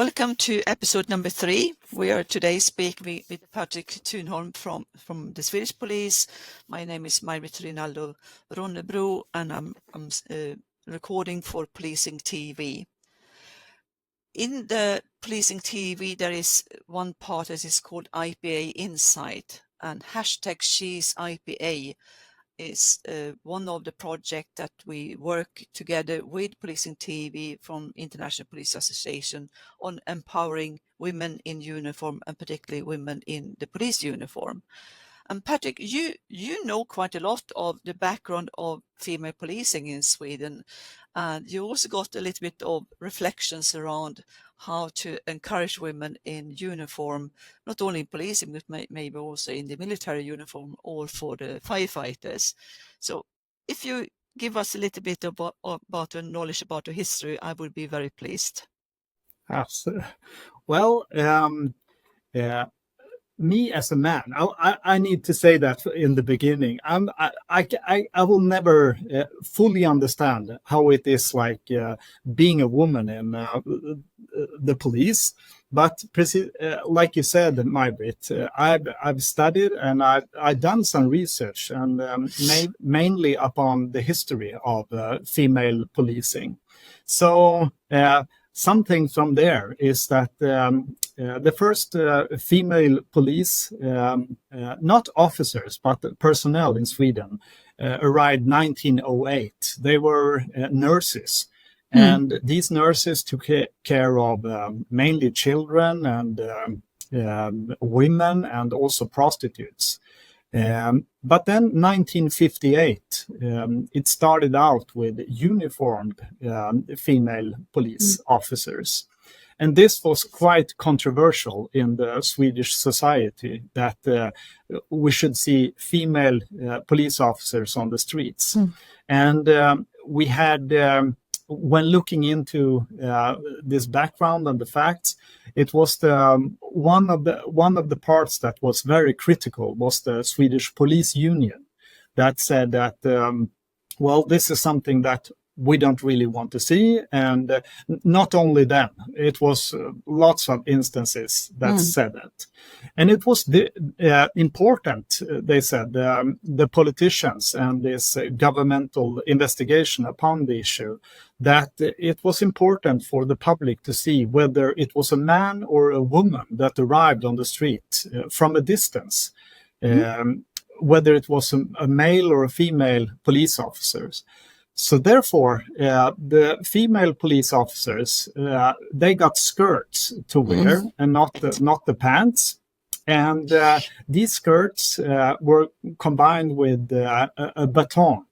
Welcome to episode number 3. We are today speaking with Patrik Thunholm from the Swedish police. My name is Maj-Britt Rinaldo Ronnebro, and I'm recording for Policing TV. In the Policing TV, there is one part that is called IPA Insight, and hashtag She's IPA is one of the projects that we work together with Policing TV from International Police Association on empowering women in uniform, and particularly women in the police uniform. And Patrik, you know quite a lot of the background of female policing in Sweden, and you also got a little bit of reflections around how to encourage women in uniform, not only in policing, but maybe also in the military uniform, or for the firefighters. So if you give us a little bit about the knowledge about the history, I would be very pleased. Absolutely. Well, me as a man, I need to say that in the beginning, I will never fully understand how it is like being a woman in the police. But like you said, Maj-Britt, I've studied and I've done some research, and mainly upon the history of female policing. So something from there is that the first female police, not officers, but personnel in Sweden, arrived 1908. They were nurses. And these nurses took care of mainly children and women, and also prostitutes. But then 1958, it started out with uniformed female police officers. And this was quite controversial in the Swedish society, that we should see female police officers on the streets. And we had, when looking into this background and the facts, it was one of the parts that was very critical was the Swedish Police Union, that said that, well, this is something that we don't really want to see. And not only them, it was lots of instances that said that. And it was important, they said, the politicians and this governmental investigation upon the issue, that it was important for the public to see whether it was a man or a woman that arrived on the street from a distance, whether it was a male or a female police officers. So therefore, the female police officers, they got skirts to wear and not the pants. And these skirts were combined with a baton.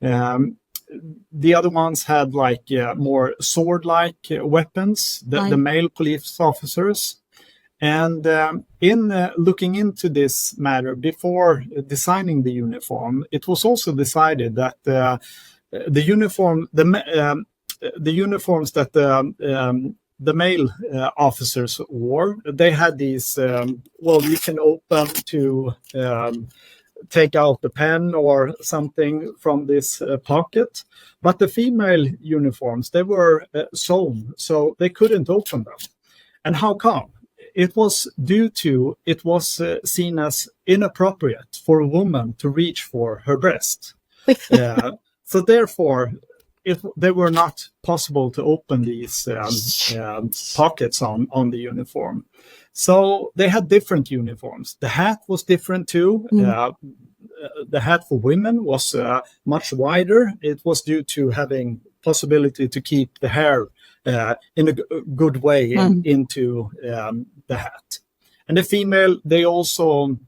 The other ones had like more sword-like weapons, the male police officers. And in looking into this matter before designing the uniform, it was also decided that the uniforms that the male officers wore, they had these, you can open to take out the pen or something from this pocket. But the female uniforms, they were sewn, so they couldn't open them. And how come? It was due to, it was seen as inappropriate for a woman to reach for her breast. So therefore, they were not possible to open these pockets on the uniform. So they had different uniforms. The hat was different too. The hat for women was much wider. It was due to having possibility to keep the hair in a good way into the hat. And the female, they also,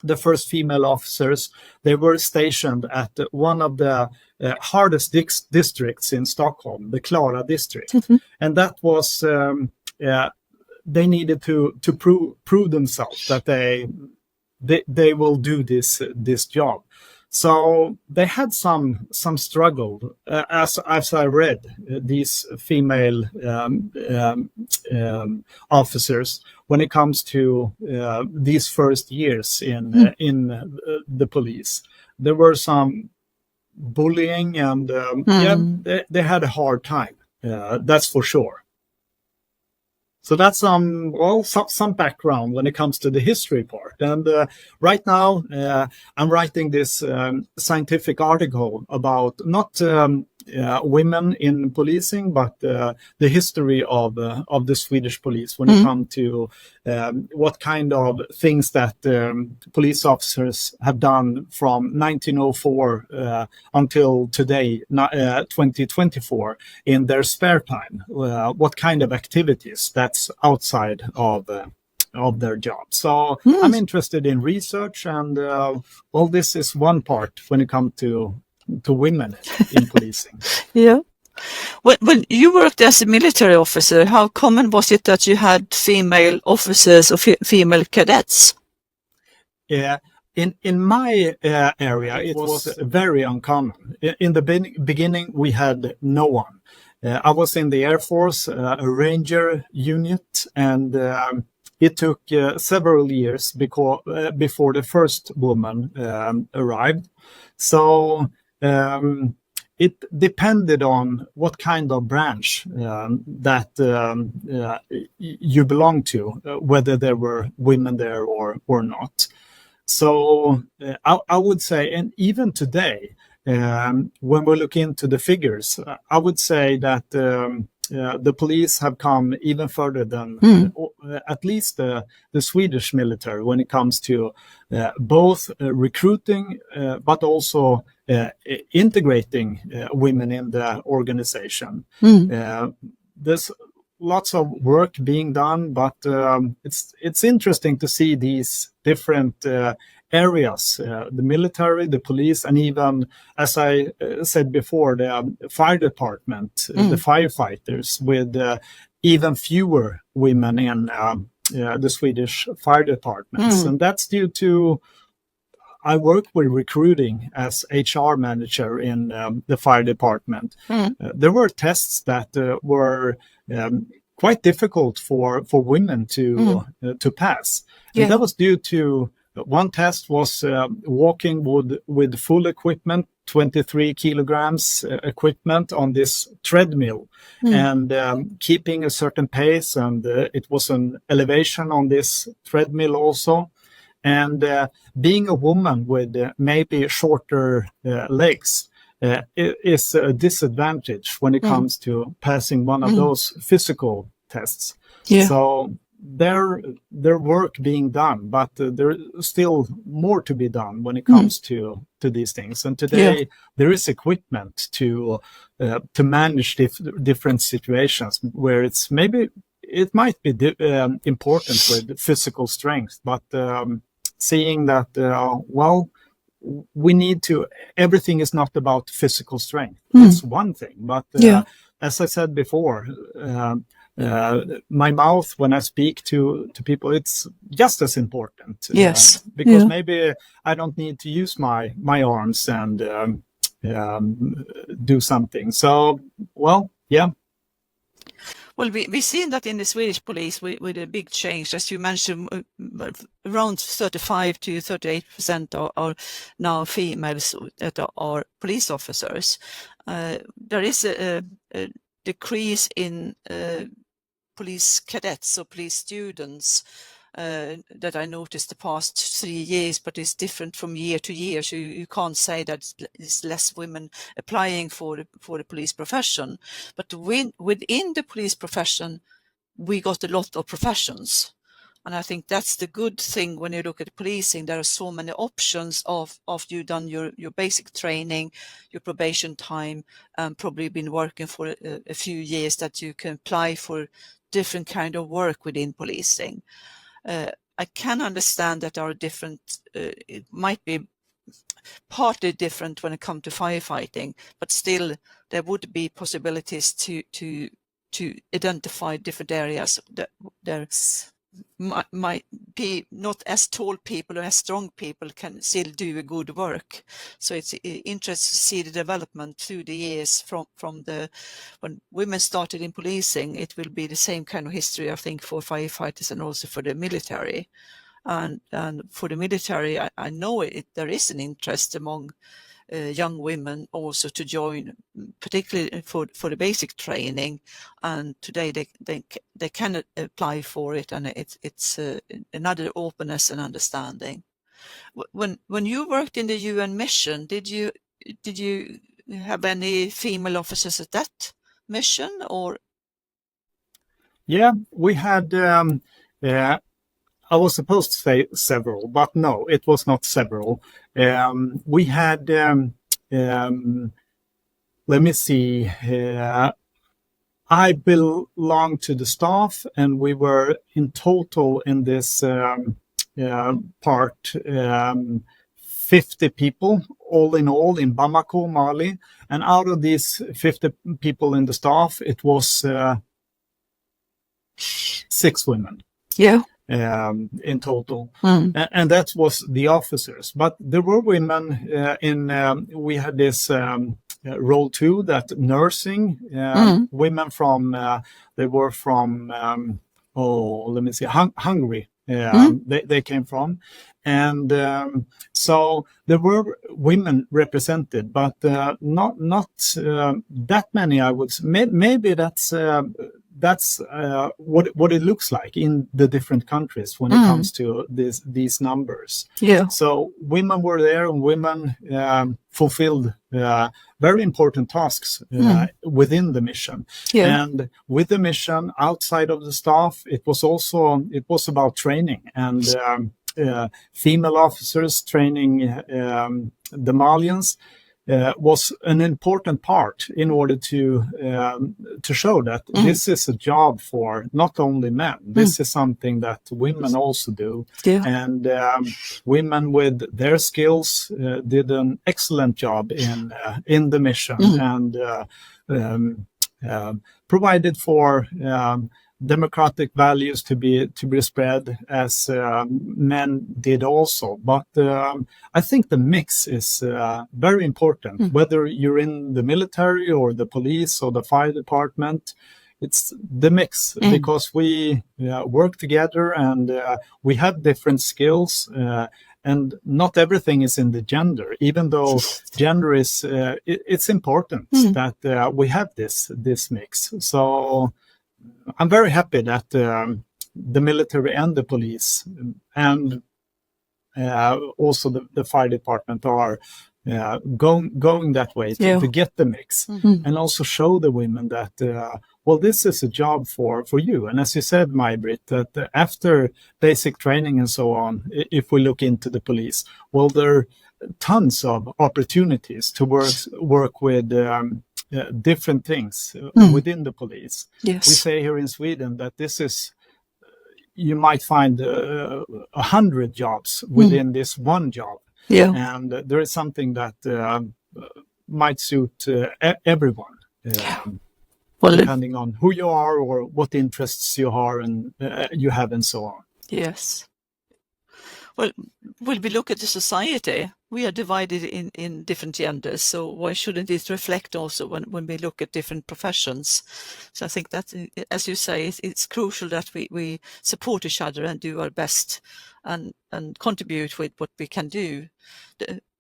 the first female officers, they were stationed at one of the hardest districts in Stockholm, the Klara district. And that was, they needed to prove themselves that they will do this job. So they had some struggle, as I read, these female officers, when it comes to these first years in the police. There were some bullying, and they had a hard time. That's for sure. So that's some background when it comes to the history part. And right now, I'm writing this scientific article about not women in policing, but the history of the Swedish police when it comes to what kind of things that police officers have done from 1904 until today, 2024, in their spare time. What kind of activities that's outside of their job. So I'm interested in research, and this is one part when it comes to women in policing. Yeah. When you worked as a military officer, how common was it that you had female officers or female cadets? Yeah. In my area, it was very uncommon. In the beginning, we had no one. I was in the Air Force, a Ranger unit, and it took several years before the first woman arrived. So it depended on what kind of branch that you belong to, whether there were women there or not. So I would say, and even today, when we look into the figures, I would say that the police have come even further than at least the Swedish military when it comes to both recruiting but also integrating women in the organization. There's lots of work being done, but it's interesting to see these different areas, the military, the police, and even, as I said before, the fire department, the firefighters, with even fewer women in the Swedish fire departments. And that's due to I worked with recruiting as HR manager in the fire department. There were tests that were quite difficult for women to pass. And that was due to one test was walking with full equipment, 23 kilograms equipment on this treadmill, and keeping a certain pace. And it was an elevation on this treadmill also. And being a woman with maybe shorter legs is a disadvantage when it comes to passing one of those physical tests. Yeah. So there work being done, but there's still more to be done when it comes to these things. And today there is equipment to manage different situations where it's maybe it might be important with physical strength, but seeing that, we need to, everything is not about physical strength. It's one thing, but as I said before, my mouth, when I speak to people, it's just as important. Yes. Because maybe I don't need to use my arms and do something. So, Well, we've seen that in the Swedish police with a big change, as you mentioned, around 35 to 38% are now females that are police officers. There is a decrease in police cadets or police students that I noticed the past 3 years, but it's different from year to year. So you can't say that it's less women applying for the police profession. But within the police profession, we got a lot of professions. And I think that's the good thing when you look at policing. There are so many options after you've done your basic training, your probation time, probably been working for a few years, that you can apply for different kind of work within policing. I can understand that there are different, it might be partly different when it comes to firefighting, but still there would be possibilities to identify different areas that there might be not as tall people or as strong people can still do a good work. So it's interesting to see the development through the years from when women started in policing. It will be the same kind of history, I think, for firefighters and also for the military. And for the military, I know there is an interest among young women also to join, particularly for the basic training. And today they can apply for it, and it's another openness and understanding. When you worked in the UN mission, did you have any female officers at that mission, or? Yeah, we had. I was supposed to say several, but no, it was not several. We had. Let me see. I belonged to the staff, and we were in total in this part 50 people, all in all, in Bamako, Mali. And out of these 50 people in the staff, it was 6 women. Yeah. In total, and that was the officers. But there were women we had this role too, that nursing women from they were from let me see, Hungary. They came from, and so there were women represented, but not that many. I would say. Maybe that's what it looks like in the different countries when it comes to these numbers. Yeah. So women were there, and women fulfilled very important tasks within the mission. Yeah. And with the mission, outside of the staff, it was about training, and female officers training the Malians. Was an important part in order to show that this is a job for not only men. This is something that women also do. Yeah. And women with their skills did an excellent job in the mission, and provided for democratic values to be spread, as men did also. But I think the mix is very important. Whether you're in the military or the police or the fire department, it's the mix, because we work together, and we have different skills, and not everything is in the gender, even though gender is it's important that we have this mix. So I'm very happy that the military and the police and also the fire department are going that way to get the mix, and also show the women that this is a job for you. And as you said, May-Britt, that after basic training and so on, if we look into the police, there are tons of opportunities to work with different things within the police. Yes. We say here in Sweden that this is, you might find 100 jobs within this one job. Yeah. And there is something that might suit everyone, depending on who you are or what interests you are and you have, and so on. Yes. Well, when we look at the society, we are divided in different genders. So why shouldn't it reflect also when we look at different professions? So I think that, as you say, it's crucial that we support each other and do our best and contribute with what we can do.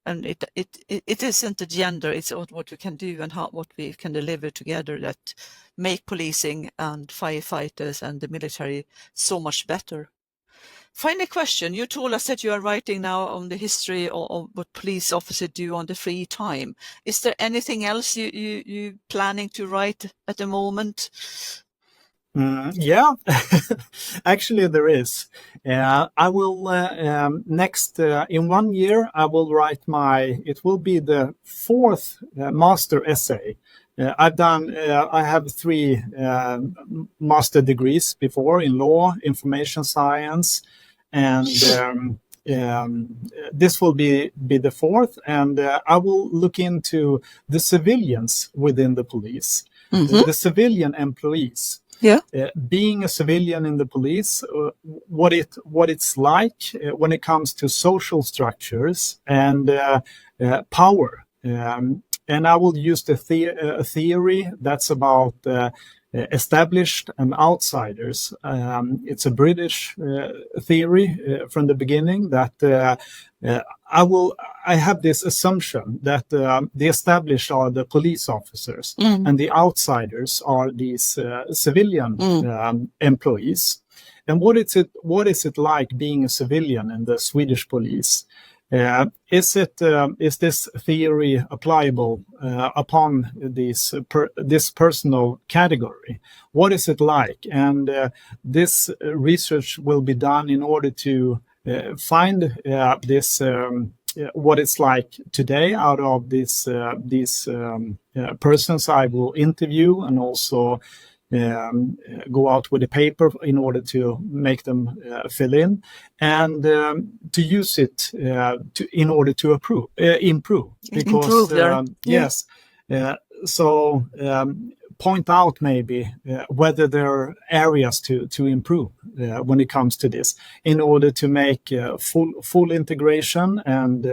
And it isn't the gender, it's what we can do and what we can deliver together that make policing and firefighters and the military so much better. Final question. You told us that you are writing now on the history of what police officers do on the free time. Is there anything else you planning to write at the moment? Yeah, actually there is. I will next in 1 year I will write it will be the 4th master essay. I have 3 master degrees before in law, information science, and this will be the 4th, and I will look into the civilians within the police, the civilian employees. Yeah. Being a civilian in the police, what it's like when it comes to social structures and power. And I will use a theory that's about established and outsiders. It's a British theory from the beginning that I have this assumption that the established are the police officers and the outsiders are these civilian employees. And what is it like being a civilian in the Swedish police? Is this theory applicable upon this personal category? What is it like? And this research will be done in order to find this what it's like today out of these persons I will interview, and also go out with a paper in order to make them fill in, and to use it in order to improve. Because yes, so point out maybe whether there are areas to improve when it comes to this, in order to make full integration, and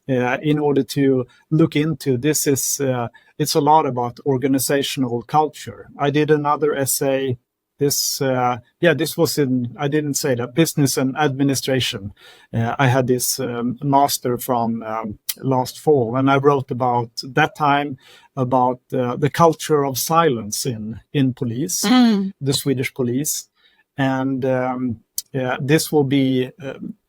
in order to look into this. It's a lot about organizational culture. I did another essay. This was in, I didn't say that, business and administration. I had this master from last fall, and I wrote about that time about the culture of silence in police, the Swedish police, and this will be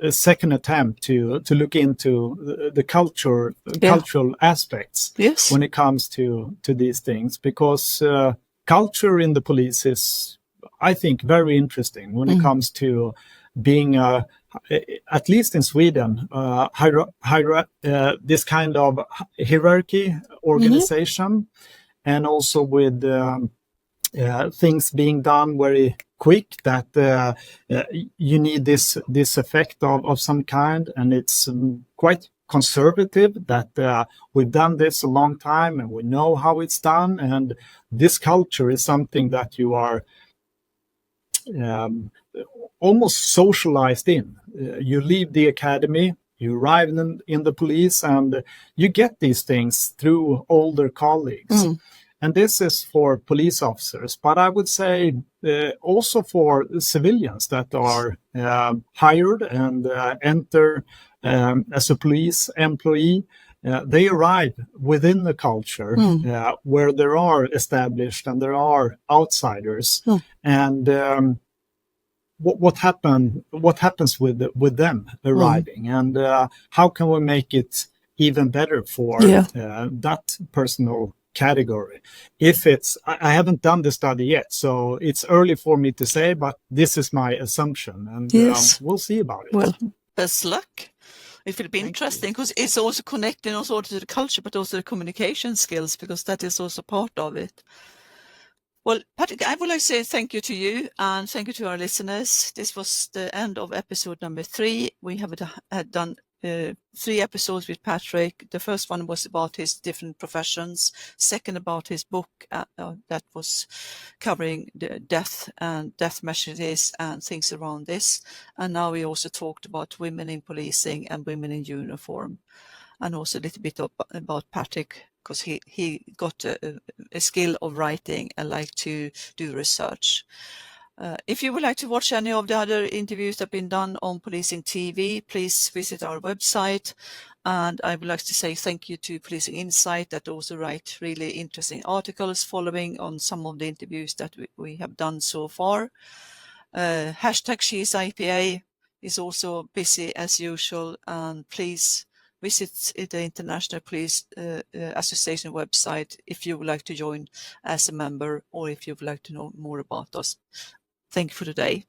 a second attempt to look into the cultural aspects when it comes to these things, because culture in the police is, I think, very interesting when it comes to being at least in Sweden, this kind of hierarchy organization, and also with things being done very quick, that you need this effect of some kind, and it's quite conservative, that we've done this a long time and we know how it's done, and this culture is something that you are almost socialized in. You leave the academy, you arrive in the police, and you get these things through older colleagues. And this is for police officers, but I would say also for civilians that are hired and enter as a police employee. They arrive within the culture where there are established and there are outsiders. And what happens with them arriving, and how can we make it even better for that personal category? If it's, I haven't done the study yet, so it's early for me to say, but this is my assumption, and we'll see about it. Well, best luck. It will be interesting, because it's also connecting also to the culture, but also the communication skills, because that is also part of it. Well, Patrik, I would like to say thank you to you, and thank you to our listeners. This was the end of episode number 3. We have had done 3 episodes with Patrik. The first one was about his different professions. Second, about his book that was covering the death and death measures and things around this. And now we also talked about women in policing and women in uniform, and also a little bit about Patrik, because he got a skill of writing and like to do research. If you would like to watch any of the other interviews that have been done on Policing TV, please visit our website. And I would like to say thank you to Policing Insight, that also write really interesting articles following on some of the interviews that we have done so far. Hashtag #SheIPA is also busy as usual, and please visit the International Police Association website if you would like to join as a member, or if you would like to know more about us. Thank you for today.